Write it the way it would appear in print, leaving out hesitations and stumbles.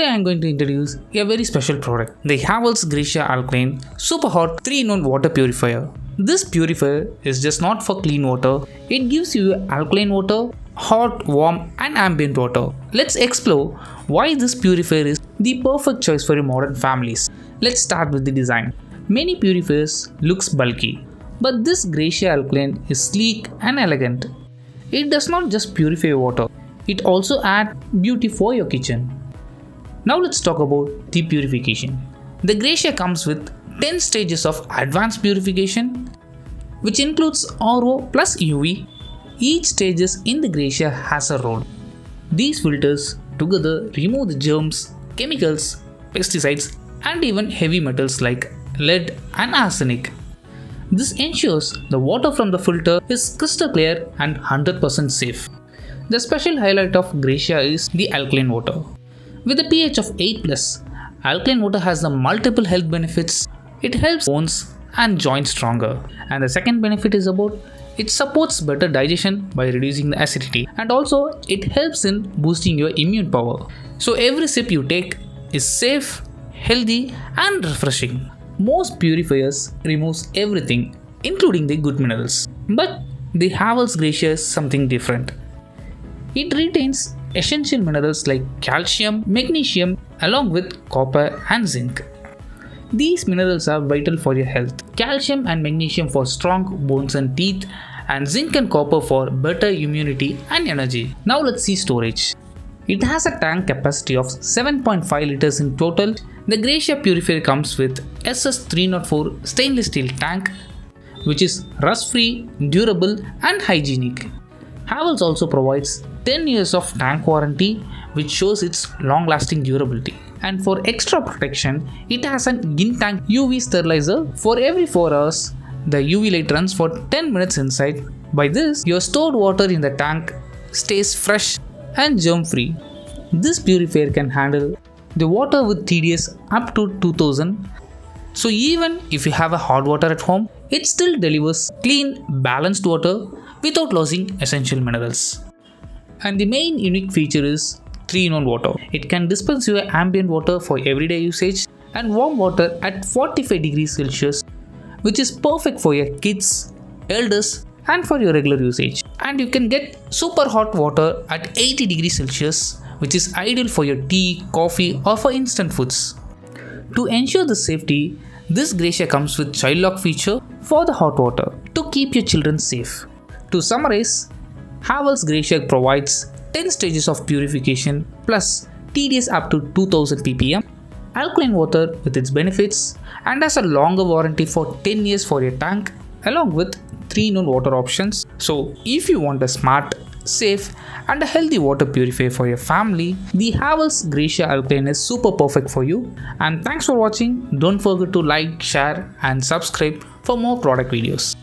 Today I am going to introduce a very special product, the Havells Gracia Alkaline Super Hot 3-in-1 Water Purifier. This purifier is just not for clean water, it gives you alkaline water, hot, warm and ambient water. Let's explore why this purifier is the perfect choice for your modern families. Let's start with the design. Many purifiers looks bulky, but this Gracia Alkaline is sleek and elegant. It does not just purify water, it also adds beauty for your kitchen. Now let's talk about the purification. The Gracia comes with 10 stages of advanced purification, which includes RO+UV. Each stage in the Gracia has a role. These filters together remove the germs, chemicals, pesticides and even heavy metals like lead and arsenic. This ensures the water from the filter is crystal clear and 100% safe. The special highlight of Gracia is the alkaline water. With a pH of 8+, alkaline water has the multiple health benefits. It helps bones and joints stronger. And the second benefit is about it supports better digestion by reducing the acidity, and also it helps in boosting your immune power. So every sip you take is safe, healthy and refreshing. Most purifiers removes everything, including the good minerals. But the Havells Gracia is something different. It retains essential minerals like calcium, magnesium along with copper and zinc. These minerals are vital for your health. Calcium and magnesium for strong bones and teeth, and zinc and copper for better immunity and energy. Now let's see storage. It has a tank capacity of 7.5 liters in total. The Gracia purifier comes with SS304 stainless steel tank, which is rust-free, durable and hygienic. Havells also provides 10 years of tank warranty, which shows its long-lasting durability. And for extra protection, it has an in-tank UV sterilizer. For every 4 hours, the UV light runs for 10 minutes inside. By this, your stored water in the tank stays fresh and germ-free. This purifier can handle the water with TDS up to 2000. So even if you have a hot water at home, it still delivers clean, balanced water without losing essential minerals. And the main unique feature is 3-in-1 water. It can dispense your ambient water for everyday usage and warm water at 45 degrees Celsius, which is perfect for your kids, elders and for your regular usage. And you can get super hot water at 80 degrees Celsius, which is ideal for your tea, coffee or for instant foods. To ensure the safety, this Gracia comes with child lock feature for the hot water to keep your children safe. To summarize, Havells Gracia provides 10 stages of purification plus TDS up to 2000 ppm, alkaline water with its benefits, and has a longer warranty for 10 years for your tank along with 3-in-1 water options. So if you want a smart, safe and a healthy water purifier for your family, the Havells Gracia Alkaline is super perfect for you. And thanks for watching. Don't forget to like, share and subscribe for more product videos.